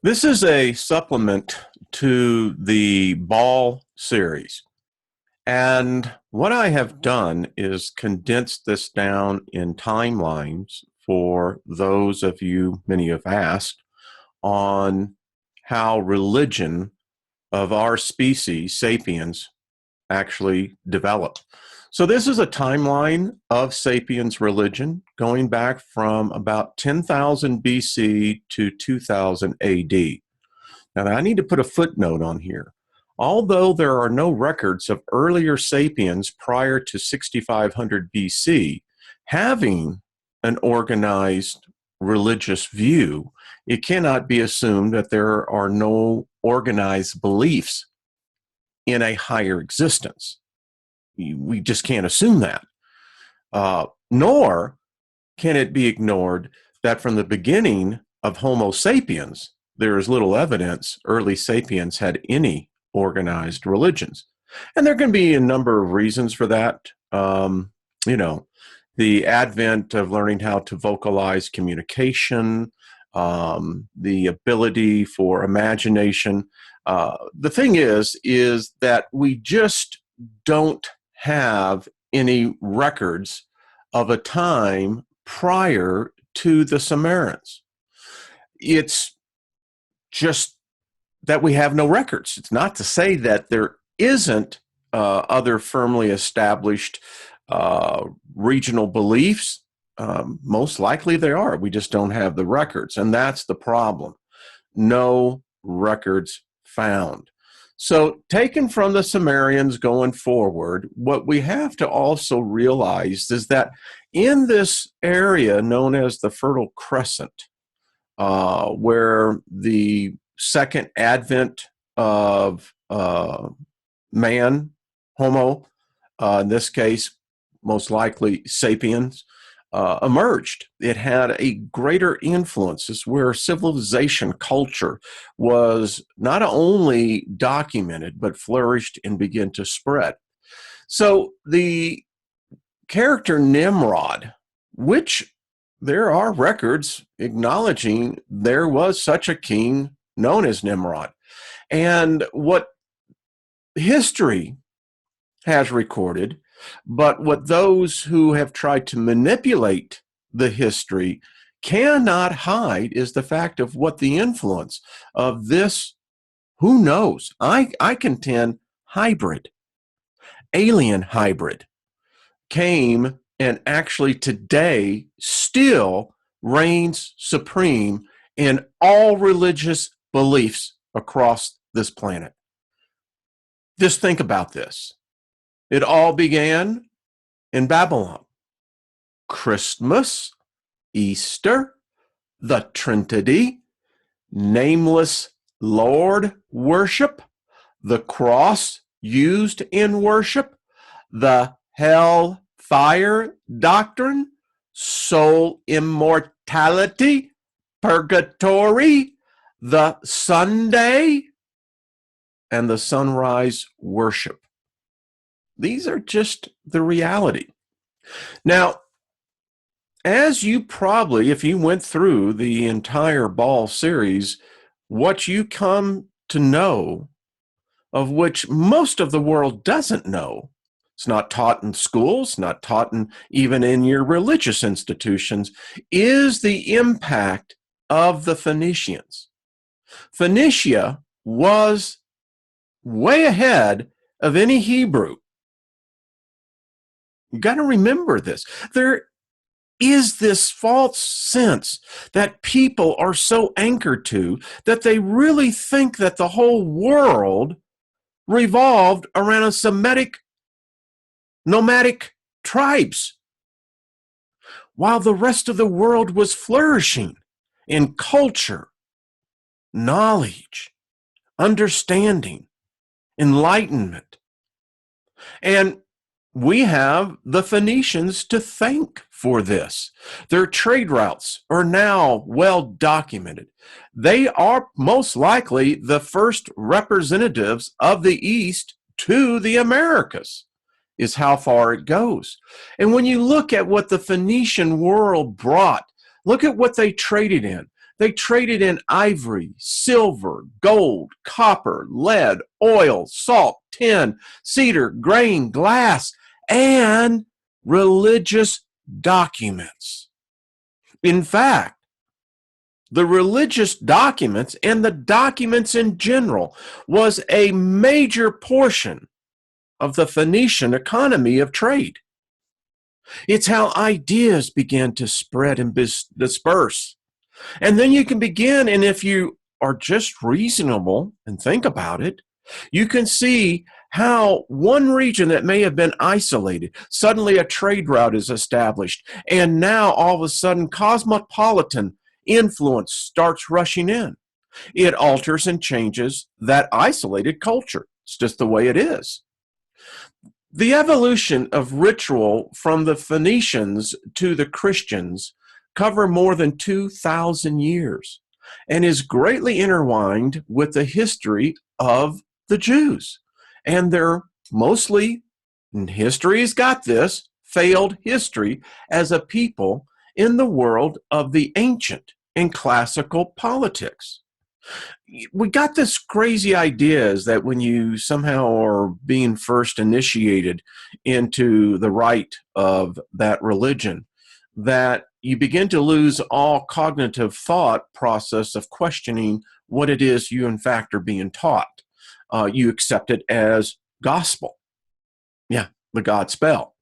This is a supplement to the Ball series. And what I have done is condensed this down in timelines for those of you, many have asked, on how religion of our species, Sapiens, actually developed. So this is a timeline of Sapiens religion going back from about 10,000 BC to 2000 AD. Now, I need to put a footnote on here. Although there are no records of earlier Sapiens prior to 6500 BC having an organized religious view, it cannot be assumed that there are no organized beliefs in a higher existence. We just can't assume that. Nor can it be ignored that from the beginning of Homo sapiens, there is little evidence early sapiens had any organized religions. And there can be a number of reasons for that. The advent of learning how to vocalize communication, the ability for imagination. The thing is that we just don't have any records of a time prior to the Sumerians. It's just that we have no records. It's not to say that there isn't other firmly established regional beliefs. Most likely there are. We just don't have the records, and that's the problem. No records found. So taken from the Sumerians going forward, what we have to also realize is that in this area known as the Fertile Crescent, where the second advent of man, Homo, in this case, most likely sapiens, emerged. It had a greater influence. It's where civilization, culture was not only documented, but flourished and began to spread. So the character Nimrod, which there are records acknowledging there was such a king known as Nimrod. And what history has recorded, but what those who have tried to manipulate the history cannot hide is the fact of what the influence of this, who knows, I contend, hybrid, alien hybrid, came and actually today still reigns supreme in all religious beliefs across this planet. Just think about this. It all began in Babylon. Christmas, Easter, the Trinity, nameless Lord worship, the cross used in worship, the hell fire doctrine, soul immortality, purgatory, the Sunday, and the sunrise worship. These are just the reality. Now, as you probably, if you went through the entire Ball series, what you come to know, of which most of the world doesn't know, it's not taught in schools, not taught even in your religious institutions, is the impact of the Phoenicians. Phoenicia was way ahead of any Hebrew. You got to remember this. There is this false sense that people are so anchored to that they really think that the whole world revolved around a Semitic nomadic tribes, while the rest of the world was flourishing in culture, knowledge, understanding, enlightenment. And we have the Phoenicians to thank for this. Their trade routes are now well documented. They are most likely the first representatives of the East to the Americas, is how far it goes. And when you look at what the Phoenician world brought, look at what they traded in. They traded in ivory, silver, gold, copper, lead, oil, salt, tin, cedar, grain, glass, and religious documents. In fact, the religious documents and the documents in general was a major portion of the Phoenician economy of trade. It's how ideas began to spread and disperse. And then you can begin, and if you are just reasonable and think about it, you can see how one region that may have been isolated, suddenly a trade route is established, and now all of a sudden cosmopolitan influence starts rushing in. It alters and changes that isolated culture. It's just the way it is. The evolution of ritual from the Phoenicians to the Christians cover more than 2,000 years and is greatly intertwined with the history of the Jews and their mostly, and history's got this, failed history as a people in the world of the ancient and classical politics. We got this crazy idea is that when you somehow are being first initiated into the rite of that religion, that you begin to lose all cognitive thought process of questioning what it is you in fact are being taught. You accept it as gospel. Yeah, the God spell.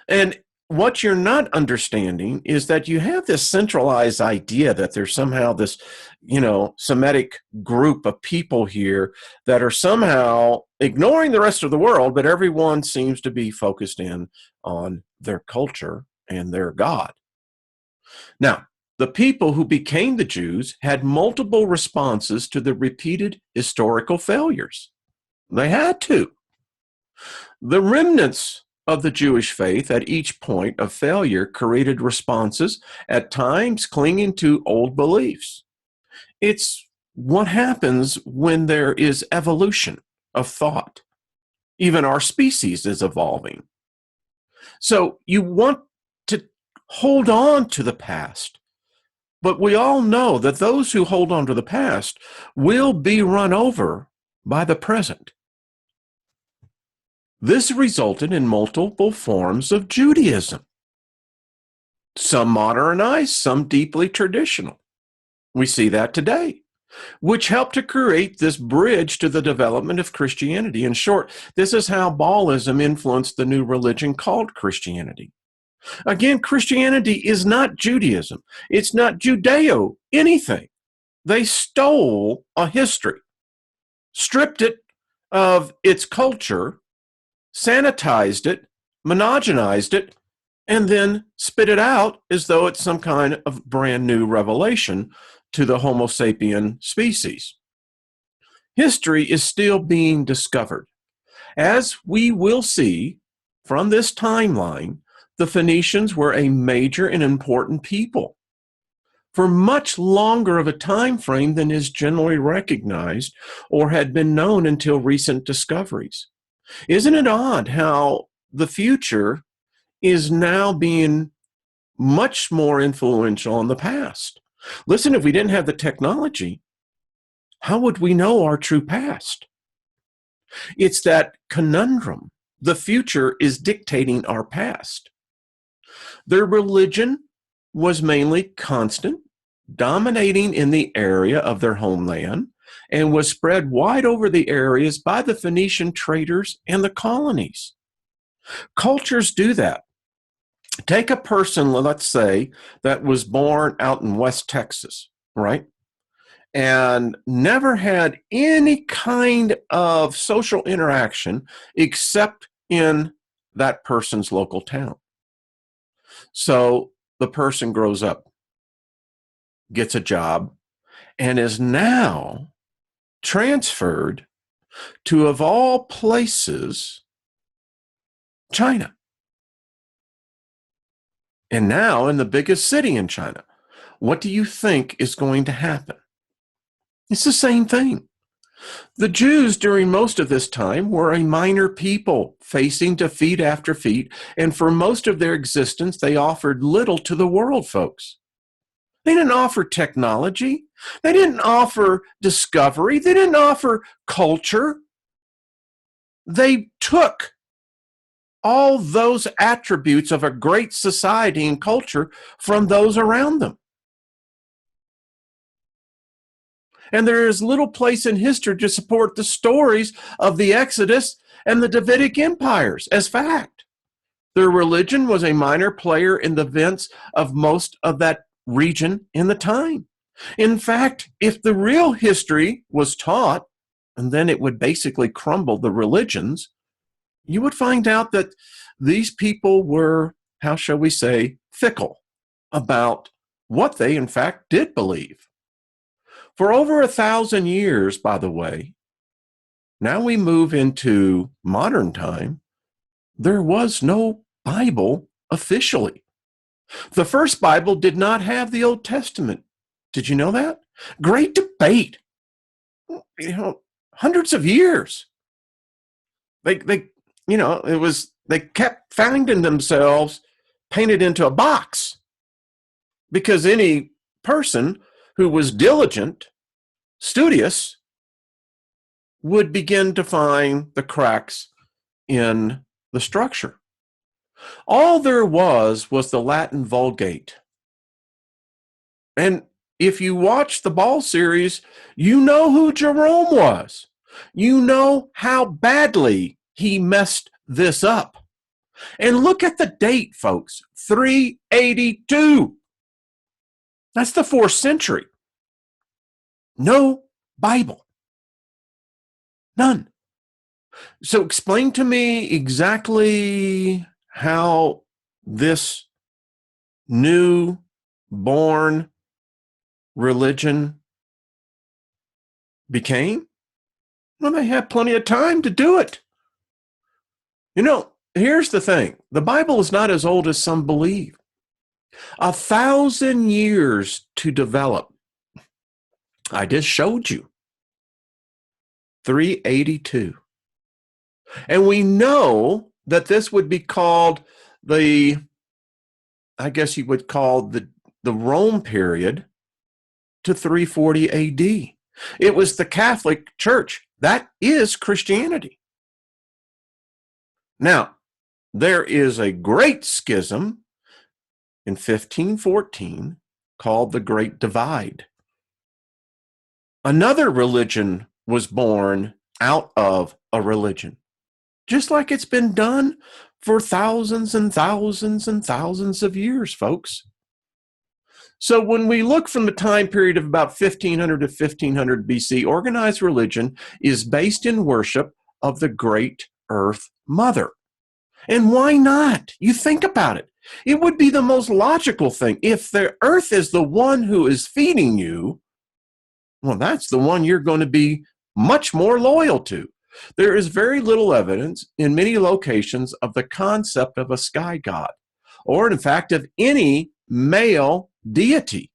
And what you're not understanding is that you have this centralized idea that there's somehow this, Semitic group of people here that are somehow ignoring the rest of the world, but everyone seems to be focused in on their culture and their God. Now, the people who became the Jews had multiple responses to the repeated historical failures. They had to. The remnants of the Jewish faith at each point of failure created responses, at times clinging to old beliefs. It's what happens when there is evolution of thought. Even our species is evolving. So you want to hold on to the past, but we all know that those who hold on to the past will be run over by the present. This resulted in multiple forms of Judaism, some modernized, some deeply traditional. We see that today, which helped to create this bridge to the development of Christianity. In short, this is how Baalism influenced the new religion called Christianity. Again, Christianity is not Judaism. It's not Judeo anything. They stole a history, stripped it of its culture, sanitized it, monogenized it, and then spit it out as though it's some kind of brand new revelation to the Homo sapien species. History is still being discovered. As we will see from this timeline, the Phoenicians were a major and important people for much longer of a time frame than is generally recognized or had been known until recent discoveries. Isn't it odd how the future is now being much more influential in the past? Listen, if we didn't have the technology, how would we know our true past? It's that conundrum. The future is dictating our past. Their religion was mainly constant, dominating in the area of their homeland, and was spread wide over the areas by the Phoenician traders and the colonies. Cultures do that. Take a person, let's say, that was born out in West Texas, right? And never had any kind of social interaction except in that person's local town. So the person grows up, gets a job, and is now transferred to, of all places, China. And now in the biggest city in China, what do you think is going to happen? It's the same thing. The Jews during most of this time were a minor people facing defeat after defeat, and for most of their existence, they offered little to the world, folks. They didn't offer technology. They didn't offer discovery. They didn't offer culture. They took all those attributes of a great society and culture from those around them. And there is little place in history to support the stories of the Exodus and the Davidic empires as fact. Their religion was a minor player in the events of most of that region in the time. In fact, if the real history was taught, and then it would basically crumble the religions, you would find out that these people were, how shall we say, fickle about what they in fact did believe. For over 1,000 years, by the way, now we move into modern time, there was no Bible officially. The first Bible did not have the Old Testament. Did you know that? Great debate. Hundreds of years. They kept finding themselves painted into a box because any person who was diligent, studious, would begin to find the cracks in the structure. All there was the Latin Vulgate. And if you watch the Ball series, you know who Jerome was. You know how badly he messed this up. And look at the date, folks, 382. That's the 4th century. No Bible. None. So explain to me exactly how this new born religion became. Well, they had plenty of time to do it. Here's the thing. The Bible is not as old as some believe. 1,000 years to develop. I just showed you. 382. And we know that this would be called the Rome period to 340 AD. It was the Catholic Church. That is Christianity. Now, there is a great schism in 1514 called the Great Divide. Another religion was born out of a religion, just like it's been done for thousands and thousands and thousands of years, folks. So when we look from the time period of about 1500 to 1500 BC, organized religion is based in worship of the Great Earth Mother. And why not? You think about it. It would be the most logical thing. If the earth is the one who is feeding you, well, that's the one you're going to be much more loyal to. There is very little evidence in many locations of the concept of a sky god, or in fact of any male deity.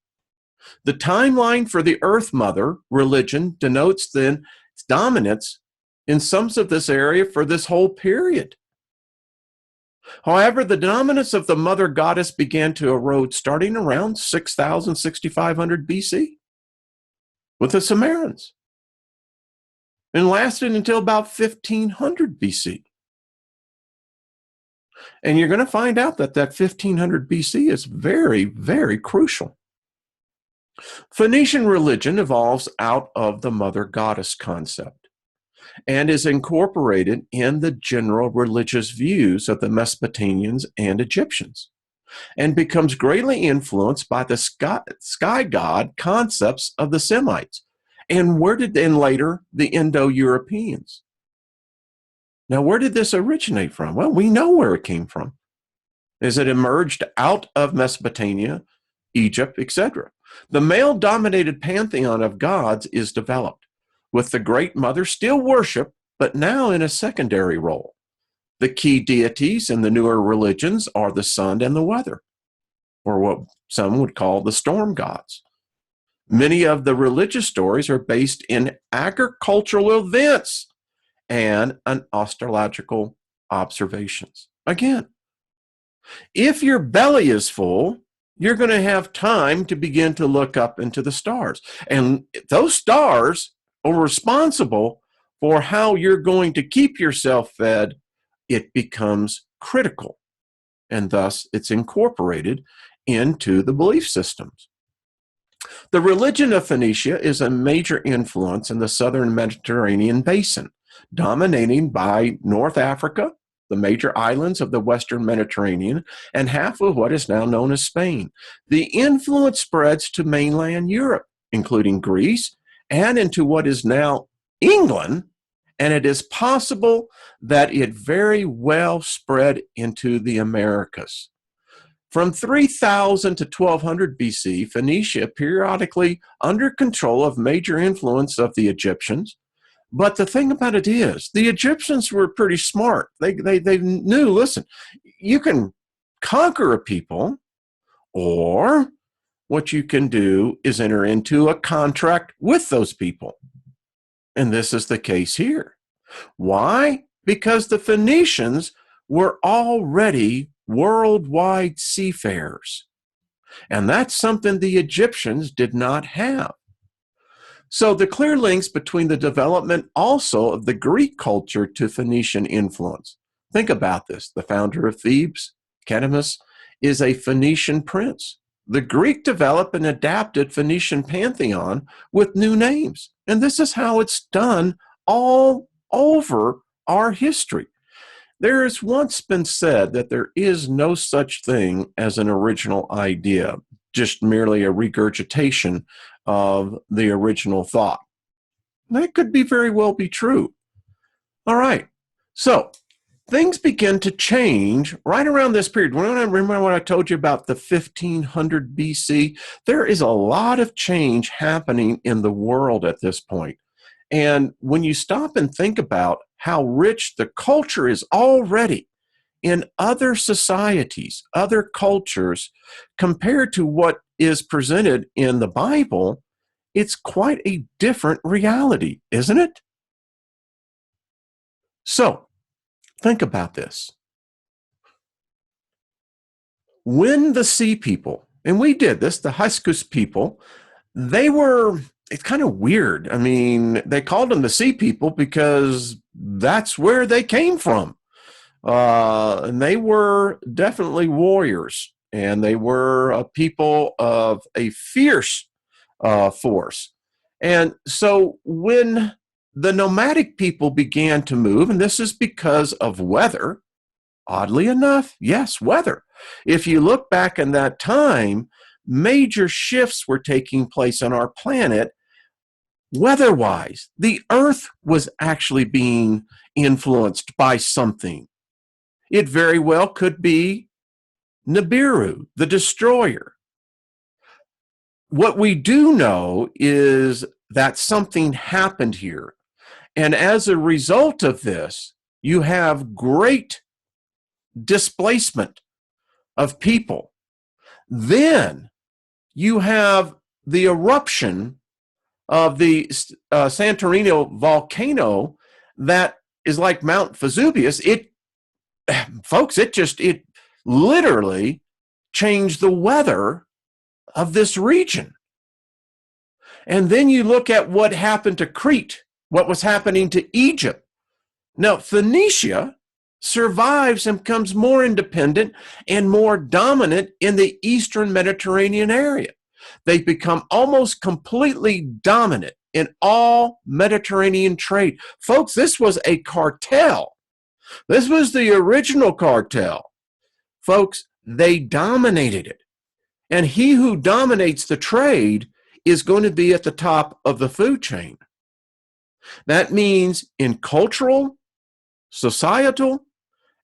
The timeline for the Earth Mother religion denotes then its dominance in some of this area for this whole period. However, the dominance of the mother goddess began to erode starting around 6,000, 6,500 BC with the Sumerians and lasted until about 1500 BC. And you're going to find out that 1500 BC is very, very crucial. Phoenician religion evolves out of the mother goddess concept and is incorporated in the general religious views of the Mesopotamians and Egyptians, and becomes greatly influenced by the sky god concepts of the Semites, and later the Indo-Europeans. Now, where did this originate from? Well, we know where it came from. As it emerged out of Mesopotamia, Egypt, etc. The male-dominated pantheon of gods is developed, with the Great Mother still worshipped, but now in a secondary role. The key deities in the newer religions are the sun and the weather, or what some would call the storm gods. Many of the religious stories are based in agricultural events and astrological observations. Again, if your belly is full, you're going to have time to begin to look up into the stars. And those stars are responsible for how you're going to keep yourself fed. It becomes critical, and thus it's incorporated into the belief systems. The religion of Phoenicia is a major influence in the southern Mediterranean basin, dominating by North Africa, the major islands of the western Mediterranean, and half of what is now known as Spain. The influence spreads to mainland Europe, including Greece, and into what is now England, and it is possible that it very well spread into the Americas. From 3000 to 1200 BC, Phoenicia periodically under control of major influence of the Egyptians. But the thing about it is, the Egyptians were pretty smart. They knew, listen, you can conquer a people, or what you can do is enter into a contract with those people. And this is the case here. Why? Because the Phoenicians were already worldwide seafarers. And that's something the Egyptians did not have. So the clear links between the development also of the Greek culture to Phoenician influence. Think about this. The founder of Thebes, Chadamas, is a Phoenician prince. The Greek developed and adapted Phoenician pantheon with new names. And this is how it's done all over our history. There has once been said that there is no such thing as an original idea, just merely a regurgitation of the original thought. That could be very well be true. All right, so things begin to change right around this period. Remember what I told you about the 1500 BC? There is a lot of change happening in the world at this point. And when you stop and think about how rich the culture is already in other societies, other cultures, compared to what is presented in the Bible, it's quite a different reality, isn't it? So, think about this. When the sea people, and we did this, the Hyksos people, it's kind of weird. I mean, they called them the sea people because that's where they came from. And they were definitely warriors, and they were a people of a fierce force. And so when the nomadic people began to move, and this is because of weather, oddly enough, yes, weather. If you look back in that time, major shifts were taking place on our planet weather-wise. The Earth was actually being influenced by something. It very well could be Nibiru, the destroyer. What we do know is that something happened here. And as a result of this, you have great displacement of people. Then you have the eruption of the Santorini volcano that is like Mount Vesuvius. It literally changed the weather of this region. And then you look at what happened to Crete, what was happening to Egypt. Now, Phoenicia survives and becomes more independent and more dominant in the Eastern Mediterranean area. They become almost completely dominant in all Mediterranean trade. Folks, this was a cartel. This was the original cartel. Folks, they dominated it. And he who dominates the trade is going to be at the top of the food chain. That means in cultural, societal,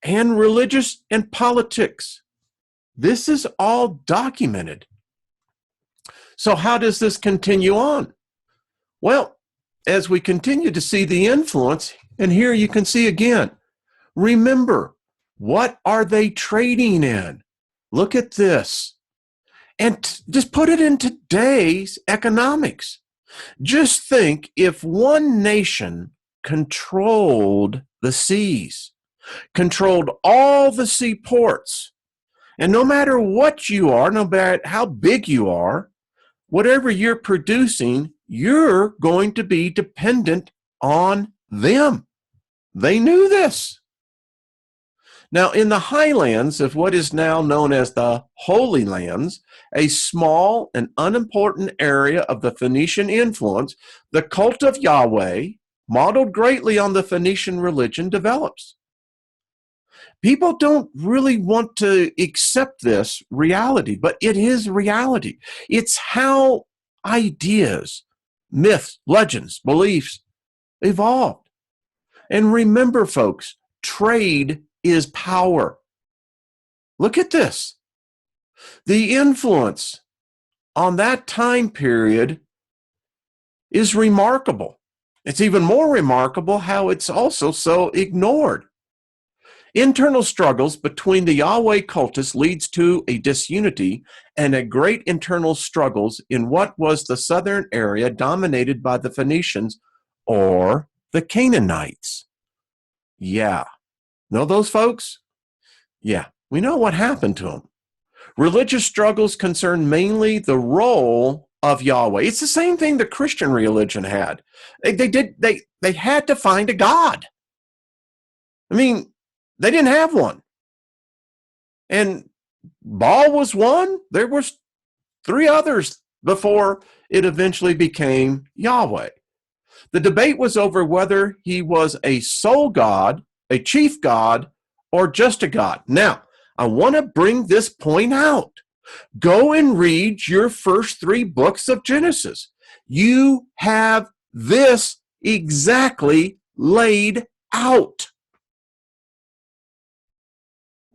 and religious and politics. This is all documented. So how does this continue on? Well, as we continue to see the influence, and here you can see again, remember, what are they trading in? Look at this. And just put it in today's economics. Just think if one nation controlled the seas, controlled all the seaports, And no matter what you are, no matter how big you are, whatever you're producing, you're going to be dependent on them. They knew this. Now, in the highlands of what is now known as the Holy Lands, a small and unimportant area of the Phoenician influence, the cult of Yahweh, modeled greatly on the Phoenician religion, develops. People don't really want to accept this reality, but it is reality. It's how ideas, myths, legends, beliefs evolved. And remember, folks, trade is power. Look at this. The influence on that time period is remarkable. It's even more remarkable how it's also so ignored. Internal struggles between the Yahweh cultists leads to a disunity and a great internal struggles in what was the southern area dominated by the Phoenicians or the Canaanites. Yeah. Know those folks? Yeah. We know what happened to them. Religious struggles concern mainly the role of Yahweh. It's the same thing the Christian religion had. They had to find a God. I mean, they didn't have one. And Baal was one. There was 3 others before it eventually became Yahweh. The debate was over whether he was a sole God, a chief God, or just a God. Now, I want to bring this point out. Go and read your first 3 books of Genesis. You have this exactly laid out.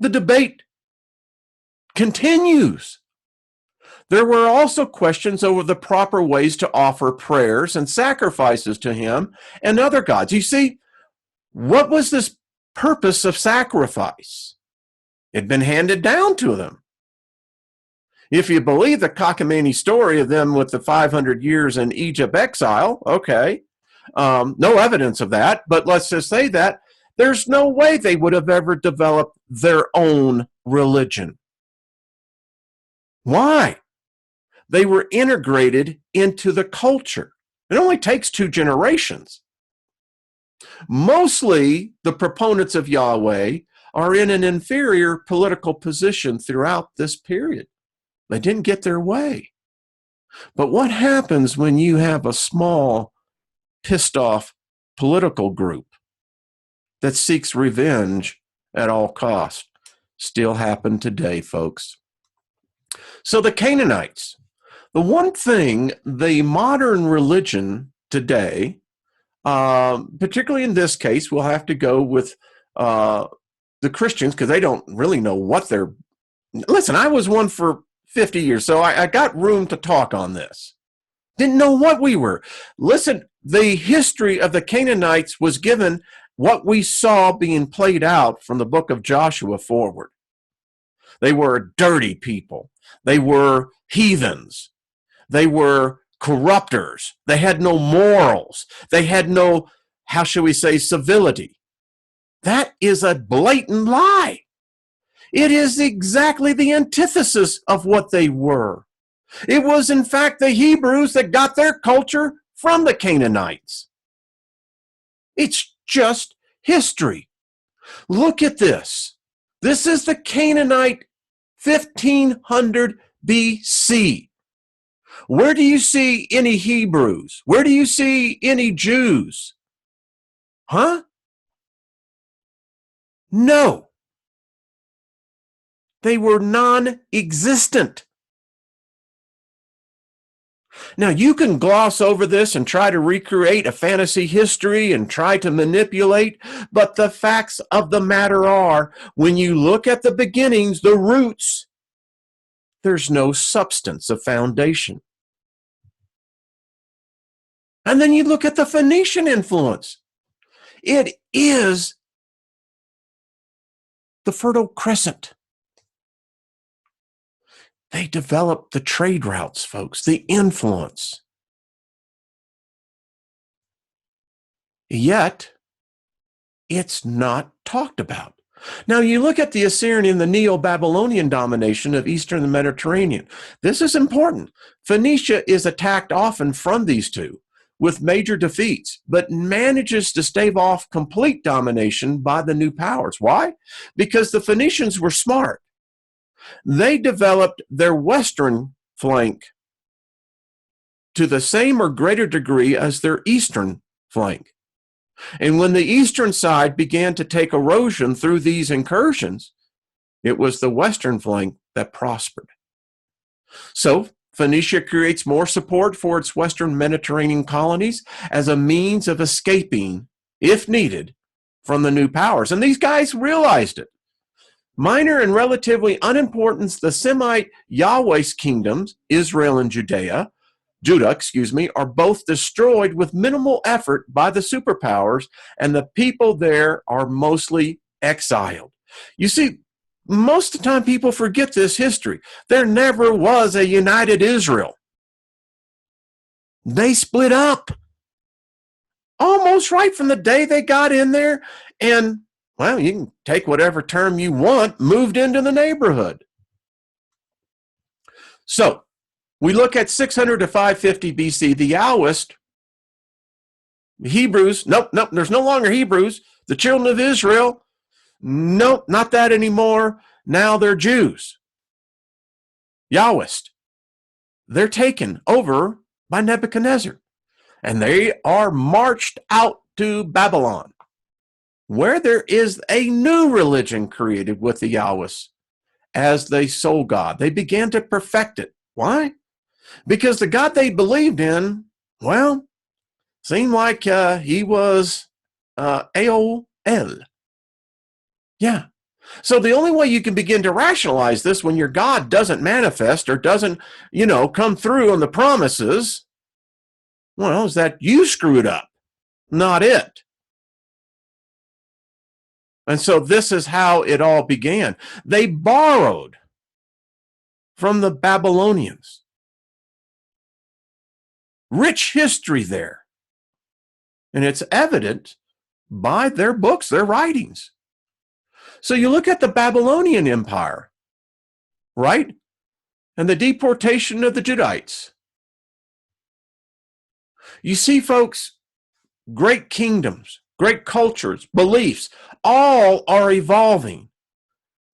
The debate continues. There were also questions over the proper ways to offer prayers and sacrifices to him and other gods. You see, what was this purpose of sacrifice? It had been handed down to them. If you believe the cockamamie story of them with the 500 years in Egypt exile, okay, no evidence of that, but let's just say that there's no way they would have ever developed their own religion. Why? They were integrated into the culture. It only takes 2 generations. Mostly, the proponents of Yahweh are in an inferior political position throughout this period. They didn't get their way. But what happens when you have a small, pissed off political group that seeks revenge at all costs? Still happen today, folks. So the Canaanites, the one thing the modern religion today, particularly in this case, we'll have to go with the Christians because they don't really know what they're. Listen, I was one for 50 years, so I got room to talk on this. Didn't know what we were. Listen, the history of the Canaanites was given what we saw being played out from the book of Joshua forward. They were dirty people. They were heathens. They were corrupters. They had no morals. They had no, how shall we say, civility. That is a blatant lie. It is exactly the antithesis of what they were. It was, in fact, the Hebrews that got their culture from the Canaanites. It's just history. Look at this. This is the Canaanite 1500 BC. Where do you see any Hebrews? Where do you see any Jews? Huh? No. They were non-existent. Now, you can gloss over this and try to recreate a fantasy history and try to manipulate, but the facts of the matter are, when you look at the beginnings, the roots, there's no substance of foundation. And then you look at the Phoenician influence. It is the Fertile Crescent. They developed the trade routes, folks, the influence. Yet, it's not talked about. Now, you look at the Assyrian and the Neo-Babylonian domination of Eastern Mediterranean. This is important. Phoenicia is attacked often from these two with major defeats, but manages to stave off complete domination by the new powers. Why? Because the Phoenicians were smart. They developed their western flank to the same or greater degree as their eastern flank. And when the eastern side began to take erosion through these incursions, it was the western flank that prospered. So Phoenicia creates more support for its western Mediterranean colonies as a means of escaping, if needed, from the new powers. And these guys realized it. Minor and relatively unimportant, the Semite Yahweh's kingdoms, Israel and Judah, are both destroyed with minimal effort by the superpowers, and the people there are mostly exiled. You see, most of the time people forget this history. There never was a united Israel. They split up almost right from the day they got in there, and, well, you can take whatever term you want, moved into the neighborhood. So, we look at 600 to 550 BC, the Yahwist, the Hebrews, nope, there's no longer Hebrews. The children of Israel, nope, not that anymore. Now they're Jews. Yahwist. They're taken over by Nebuchadnezzar, and they are marched out to Babylon, where there is a new religion created with the Yahwists as the sole God. They began to perfect it. Why? Because the God they believed in, well, seemed like he was AOL. Yeah. So the only way you can begin to rationalize this when your God doesn't manifest or doesn't, come through on the promises, well, is that you screwed up, not it. And so this is how it all began. They borrowed from the Babylonians. Rich history there. And it's evident by their books, their writings. So you look at the Babylonian Empire, right? And the deportation of the Judites. You see, folks, great kingdoms, great cultures, beliefs, all are evolving,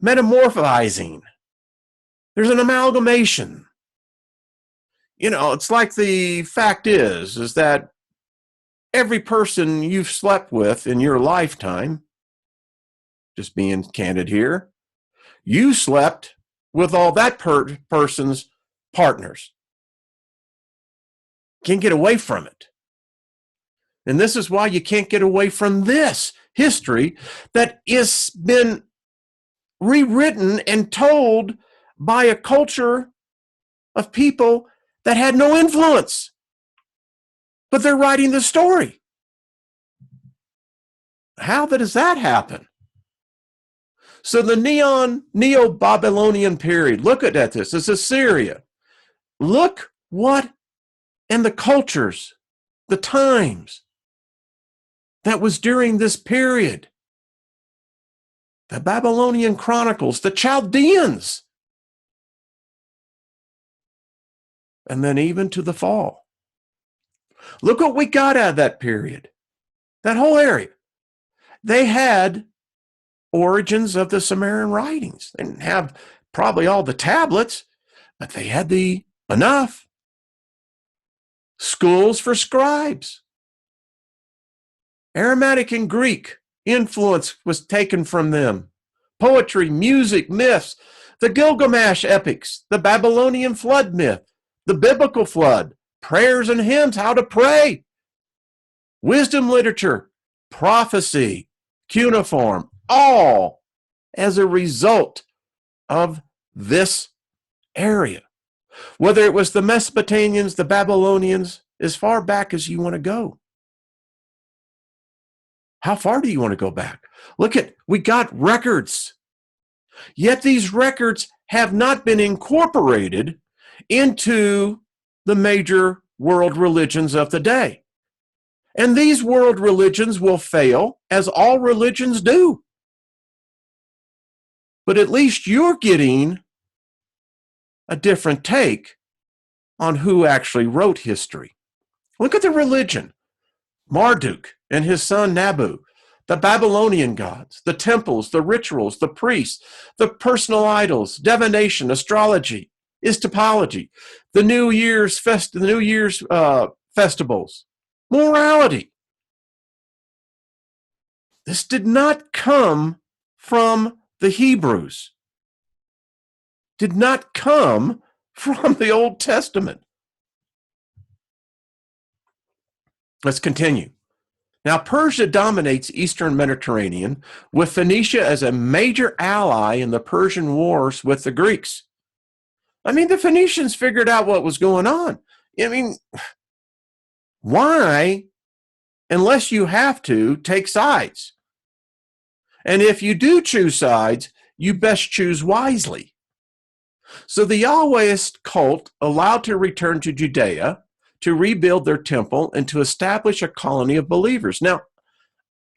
metamorphizing. There's an amalgamation. It's like the fact is that every person you've slept with in your lifetime, just being candid here, you slept with all that person's partners. Can't get away from it. And this is why you can't get away from this history that has been rewritten and told by a culture of people that had no influence, but they're writing the story. How does that happen? So the Neo-Babylonian period, look at this. It's Assyria. Look what, and the cultures, the times that was during this period. The Babylonian Chronicles, the Chaldeans, and then even to the fall. Look what we got out of that period, that whole area. They had origins of the Sumerian writings. They didn't have probably all the tablets, but they had enough. Schools for scribes. Aramaic and Greek influence was taken from them. Poetry, music, myths, the Gilgamesh epics, the Babylonian flood myth, the biblical flood, prayers and hymns, how to pray, wisdom literature, prophecy, cuneiform, all as a result of this area. Whether it was the Mesopotamians, the Babylonians, as far back as you want to go. How far do you want to go back? Look we got records. Yet these records have not been incorporated into the major world religions of the day. And these world religions will fail, as all religions do. but at least you're getting a different take on who actually wrote history. Look at the religion. Marduk and his son Nabu, the Babylonian gods, the temples, the rituals, the priests, the personal idols, divination, astrology, istopology, the New Year's festivals, morality. This did not come from the Hebrews, did not come from the Old Testament. Let's continue. Now, Persia dominates Eastern Mediterranean, with Phoenicia as a major ally in the Persian wars with the Greeks. I mean, the Phoenicians figured out what was going on. I mean, why, unless you have to, take sides? And if you do choose sides, you best choose wisely. So the Yahwehist cult allowed to return to Judea, to rebuild their temple, and to establish a colony of believers. Now,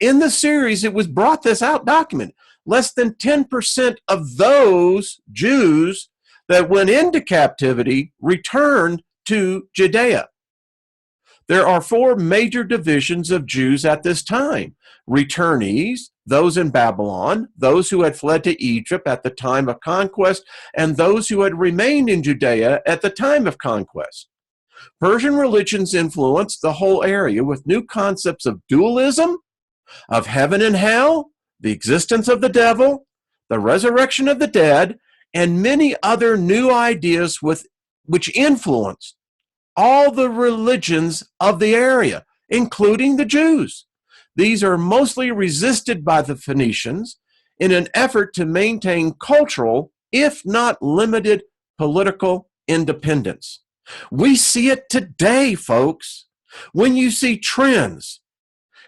in the series, it was brought this out document. Less than 10% of those Jews that went into captivity returned to Judea. There are 4 major divisions of Jews at this time: returnees, those in Babylon, those who had fled to Egypt at the time of conquest, and those who had remained in Judea at the time of conquest. Persian religions influenced the whole area with new concepts of dualism, of heaven and hell, the existence of the devil, the resurrection of the dead, and many other new ideas which influenced all the religions of the area, including the Jews. These are mostly resisted by the Phoenicians in an effort to maintain cultural, if not limited, political independence. We see it today, folks. When you see trends,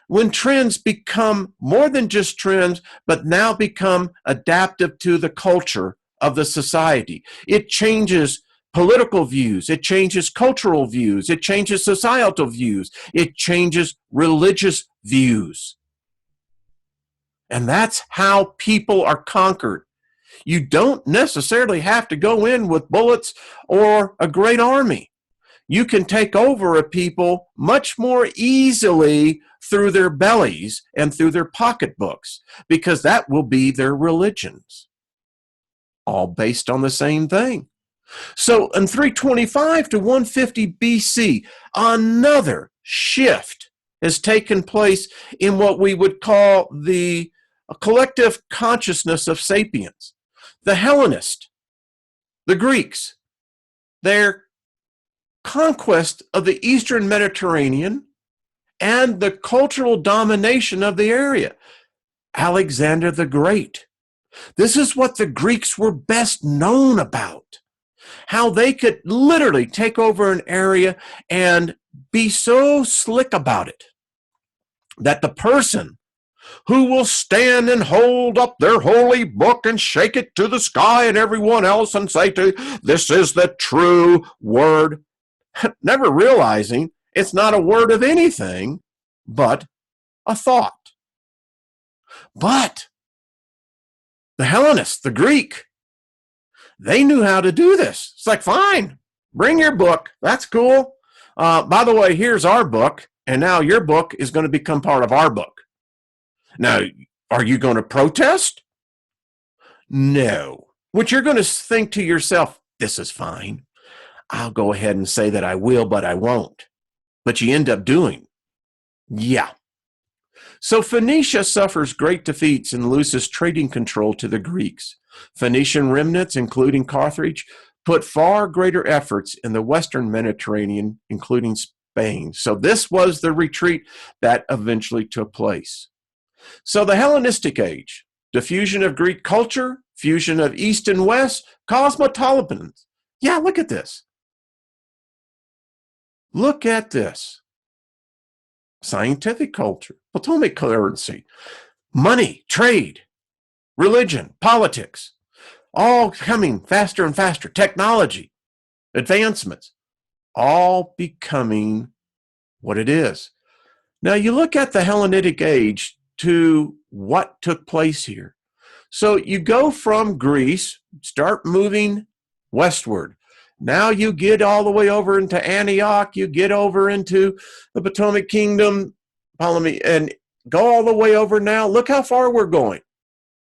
when trends become more than just trends, but now become adaptive to the culture of the society, it changes political views, it changes cultural views, it changes societal views, it changes religious views. And that's how people are conquered. You don't necessarily have to go in with bullets or a great army. You can take over a people much more easily through their bellies and through their pocketbooks, because that will be their religions, all based on the same thing. So in 325 to 150 BC, another shift has taken place in what we would call the collective consciousness of Sapiens. The Hellenists, the Greeks, their conquest of the Eastern Mediterranean and the cultural domination of the area. Alexander the Great. This is what the Greeks were best known about. How they could literally take over an area and be so slick about it that the person who will stand and hold up their holy book and shake it to the sky and everyone else and say, this is the true word, never realizing it's not a word of anything but a thought. But the Hellenists, the Greek, they knew how to do this. It's like, fine, bring your book. That's cool. By the way, here's our book, and now your book is going to become part of our book. Now, are you going to protest? No. What you're going to think to yourself, this is fine. I'll go ahead and say that I will, but I won't. But you end up doing. Yeah. So Phoenicia suffers great defeats and loses trading control to the Greeks. Phoenician remnants, including Carthage, put far greater efforts in the Western Mediterranean, including Spain. So this was the retreat that eventually took place. So the Hellenistic age, diffusion of Greek culture, fusion of East and West, cosmopolitans. Yeah, look at this. Look at this. Scientific culture, Potomac currency, money, trade, religion, politics, all coming faster and faster, technology, advancements, all becoming what it is. Now you look at the Hellenistic age to what took place here. So you go from Greece, start moving westward. Now you get all the way over into Antioch, you get over into the Potomac Kingdom, Ptolemy, and go all the way over now. Look how far we're going.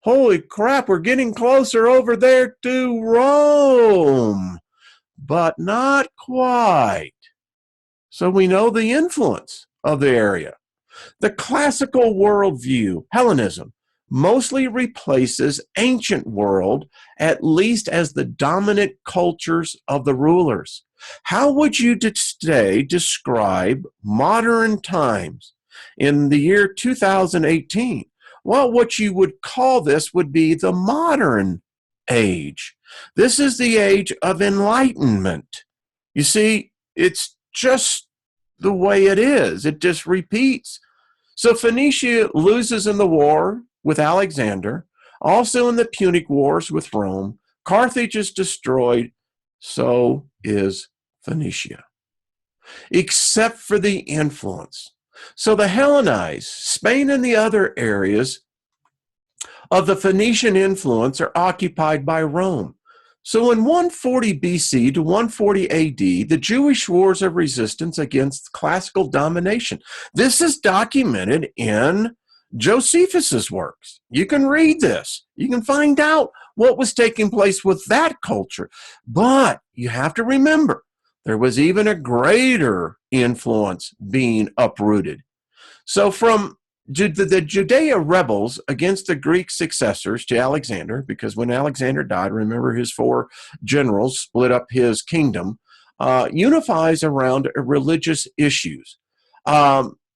Holy crap, we're getting closer over there to Rome, but not quite. So we know the influence of the area. The classical worldview, Hellenism, mostly replaces ancient world, at least as the dominant cultures of the rulers. How would you today describe modern times in the year 2018? Well, what you would call this would be the modern age. This is the age of enlightenment. You see, it's just the way it is. It just repeats. So Phoenicia loses in the war with Alexander, also in the Punic Wars with Rome. Carthage is destroyed, so is Phoenicia, except for the influence. So the Hellenized, Spain and the other areas of the Phoenician influence are occupied by Rome. So in 140 BC to 140 AD, the Jewish wars of resistance against classical domination. This is documented in Josephus's works. You can read this. You can find out what was taking place with that culture. But you have to remember, there was even a greater influence being uprooted. So from the Judea rebels against the Greek successors to Alexander, because when Alexander died, remember his 4 generals split up his kingdom, unifies around religious issues.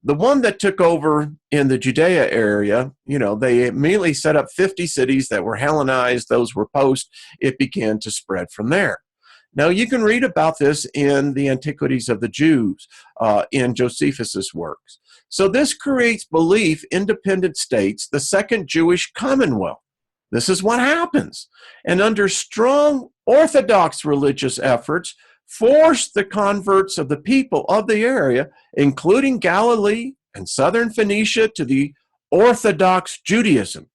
The one that took over in the Judea area, they immediately set up 50 cities that were Hellenized. Those were post. It began to spread from there. Now, you can read about this in the Antiquities of the Jews, in Josephus's works. So this creates belief independent states, the second Jewish commonwealth. This is what happens. And under strong Orthodox religious efforts, forced the converts of the people of the area, including Galilee and southern Phoenicia, to the Orthodox Judaism.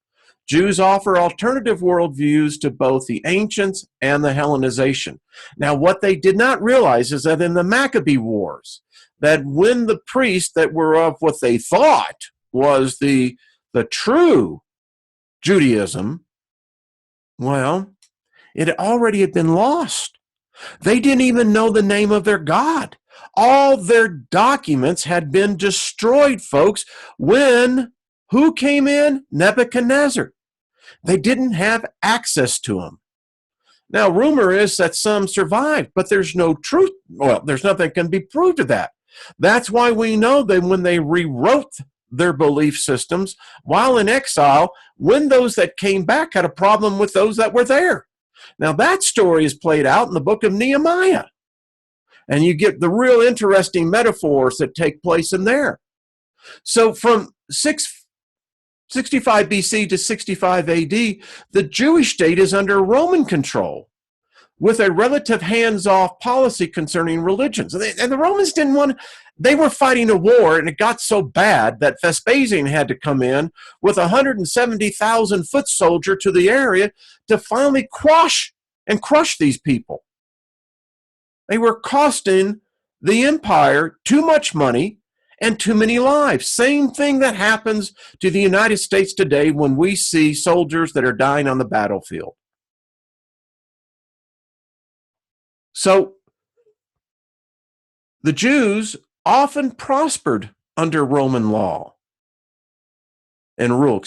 Jews offer alternative worldviews to both the ancients and the Hellenization. Now, what they did not realize is that in the Maccabee Wars, that when the priests that were of what they thought was the true Judaism, well, it already had been lost. They didn't even know the name of their God. All their documents had been destroyed, folks, when who came in? Nebuchadnezzar. They didn't have access to them. Now, rumor is that some survived, but there's no truth. Well, there's nothing that can be proved of that. That's why we know that when they rewrote their belief systems while in exile, when those that came back had a problem with those that were there. Now, that story is played out in the book of Nehemiah. And you get the real interesting metaphors that take place in there. So from 65 BC to 65 AD, the Jewish state is under Roman control with a relative hands-off policy concerning religions. And the Romans didn't want, they were fighting a war, and it got so bad that Vespasian had to come in with a 170,000 foot soldier to the area to finally crush these people. They were costing the empire too much money and too many lives. Same thing that happens to the United States today when we see soldiers that are dying on the battlefield. So the Jews often prospered under Roman law and rule,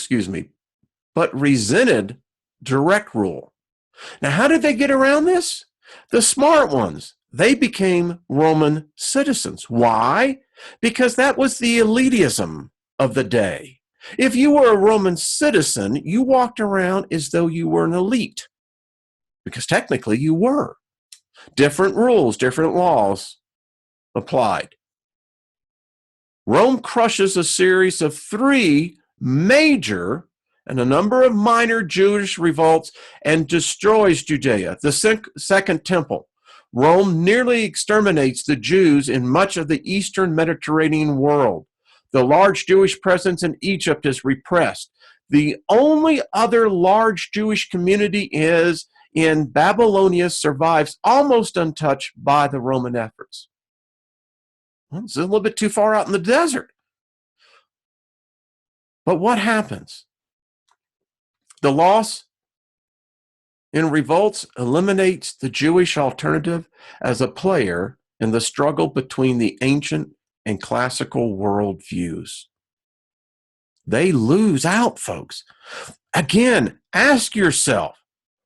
but resented direct rule. Now, how did they get around this? The smart ones, they became Roman citizens. Why? Because that was the elitism of the day. If you were a Roman citizen, you walked around as though you were an elite, because technically you were. Different rules, different laws applied. Rome crushes a series of 3 major and a number of minor Jewish revolts and destroys Judea, the Second Temple. Rome nearly exterminates the Jews in much of the eastern Mediterranean world. The large Jewish presence in Egypt is repressed. The only other large Jewish community is in Babylonia, survives almost untouched by the Roman efforts. Well, it's a little bit too far out in the desert. But what happens? The loss in revolts eliminates the Jewish alternative as a player in the struggle between the ancient and classical worldviews. They lose out, folks. Again, ask yourself,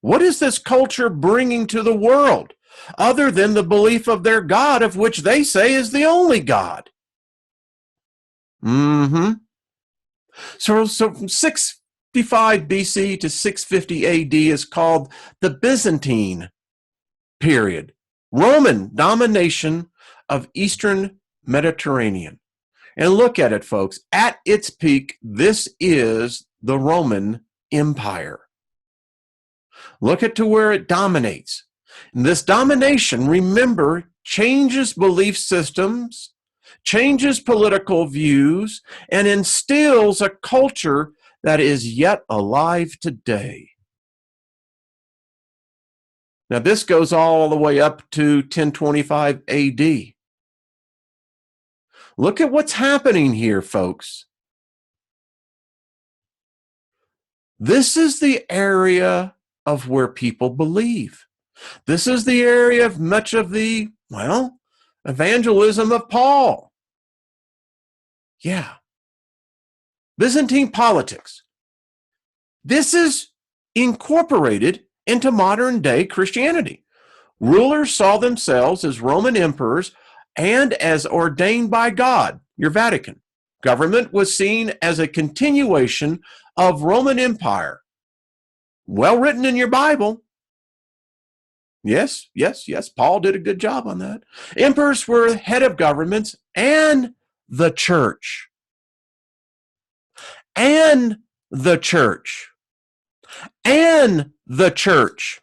what is this culture bringing to the world other than the belief of their God, of which they say is the only God? So from 655 BC to 650 AD is called the Byzantine period, Roman domination of Eastern Mediterranean. And look at it, folks. At its peak, this is the Roman Empire. Look at to where it dominates. And this domination, remember, changes belief systems, changes political views, and instills a culture that is yet alive today. Now, this goes all the way up to 1025 AD. Look at what's happening here, folks. This is the area of where people believe. This is the area of much of the, evangelism of Paul. Yeah. Byzantine politics. This is incorporated into modern day Christianity. Rulers saw themselves as Roman emperors and as ordained by God, your Vatican. Government was seen as a continuation of Roman Empire. Well written in your Bible. Yes. Paul did a good job on that. Emperors were head of governments and the church. And the church. And the church.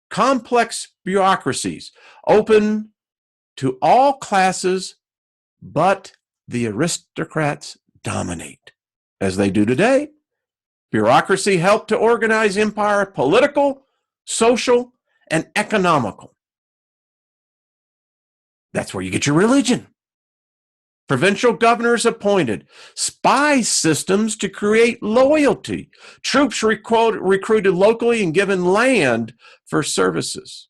Complex bureaucracies, open to all classes, but the aristocrats dominate, as they do today. Bureaucracy helped to organize empire, political, social, and economical. That's where you get your religion. Provincial governors appointed, spy systems to create loyalty, troops recruited locally and given land for services.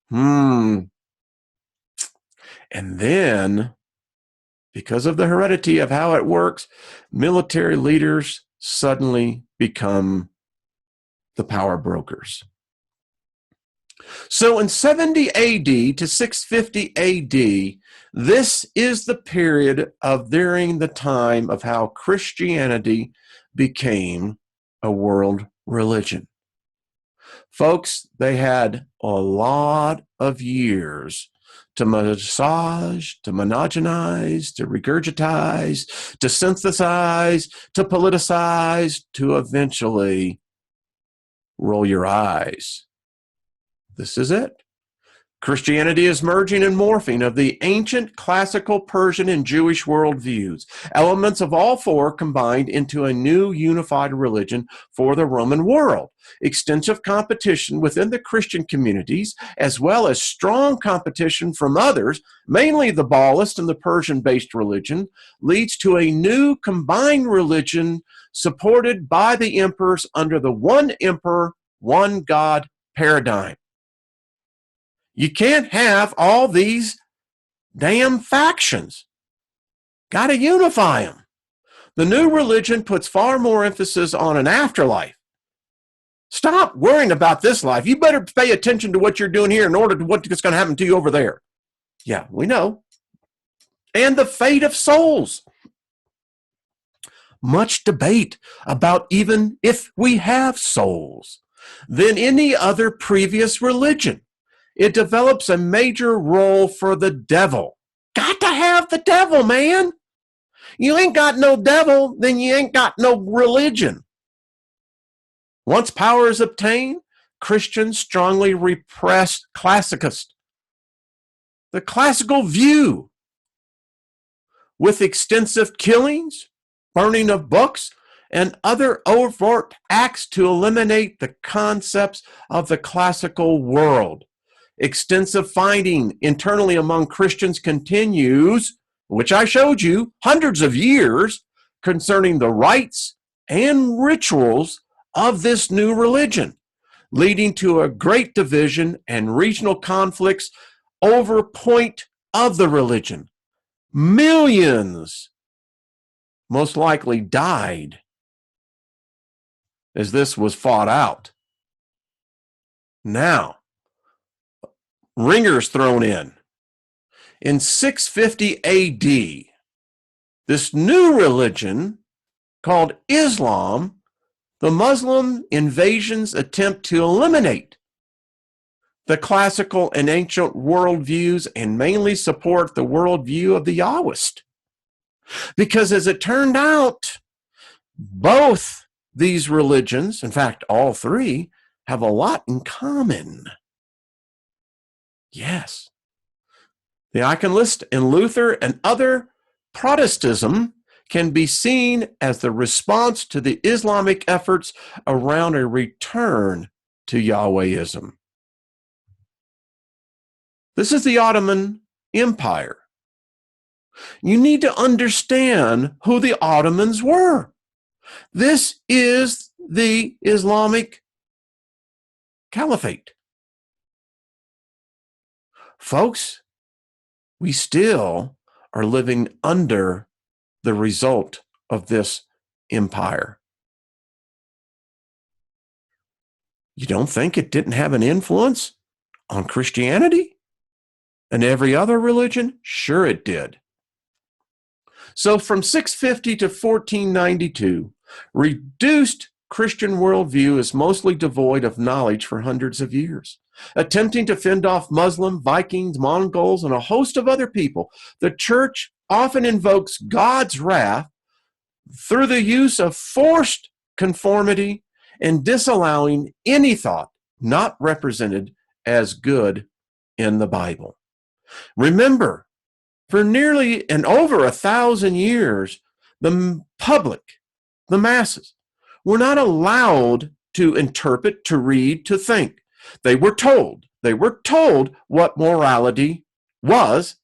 And then, because of the heredity of how it works, military leaders suddenly become the power brokers. So in 70 AD to 650 AD, this is the period of during the time of how Christianity became a world religion. Folks, they had a lot of years to massage, to monogenize, to regurgitize, to synthesize, to politicize, to eventually roll your eyes. This is it. Christianity is merging and morphing of the ancient classical Persian and Jewish worldviews, elements of all four combined into a new unified religion for the Roman world. Extensive competition within the Christian communities, as well as strong competition from others, mainly the Baalist and the Persian-based religion, leads to a new combined religion supported by the emperors under the one emperor, one God paradigm. You can't have all these damn factions. Got to unify them. The new religion puts far more emphasis on an afterlife. Stop worrying about this life. You better pay attention to what you're doing here in order to what's going to happen to you over there. Yeah, we know. And the fate of souls. Much debate about even if we have souls than any other previous religion. It develops a major role for the devil. Got to have the devil, man. You ain't got no devil, then you ain't got no religion. Once power is obtained, Christians strongly repress classicist. The classical view, with extensive killings, burning of books, and other overt acts to eliminate the concepts of the classical world. Extensive finding internally among Christians continues, which I showed you, hundreds of years, concerning the rites and rituals of this new religion, leading to a great division and regional conflicts over point of the religion. Millions most likely died as this was fought out. Now, ringers thrown in. In 650 AD, this new religion called Islam, the Muslim invasions attempt to eliminate the classical and ancient worldviews and mainly support the worldview of the Yahwist. Because as it turned out, both these religions, in fact, all three, have a lot in common. Yes. The Iconist and Luther and other Protestantism can be seen as the response to the Islamic efforts around a return to Yahwehism. This is the Ottoman Empire. You need to understand who the Ottomans were. This is the Islamic Caliphate. Folks, we still are living under the result of this empire. You don't think it didn't have an influence on Christianity and every other religion? Sure it did. So from 650 to 1492, reduced Christian worldview is mostly devoid of knowledge for hundreds of years. Attempting to fend off Muslim, Vikings, Mongols, and a host of other people, the church often invokes God's wrath through the use of forced conformity and disallowing any thought not represented as good in the Bible. Remember, for nearly and over 1,000 years, the public, the masses, were not allowed to interpret, to read, to think. They were told what morality was,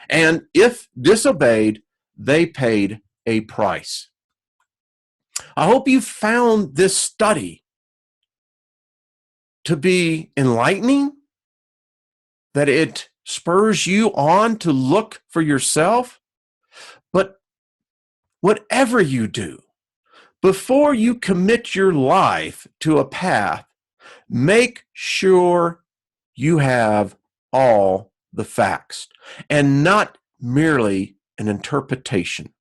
and if disobeyed, they paid a price. I hope you found this study to be enlightening, that it spurs you on to look for yourself. But whatever you do, before you commit your life to a path, make sure you have all the facts and not merely an interpretation.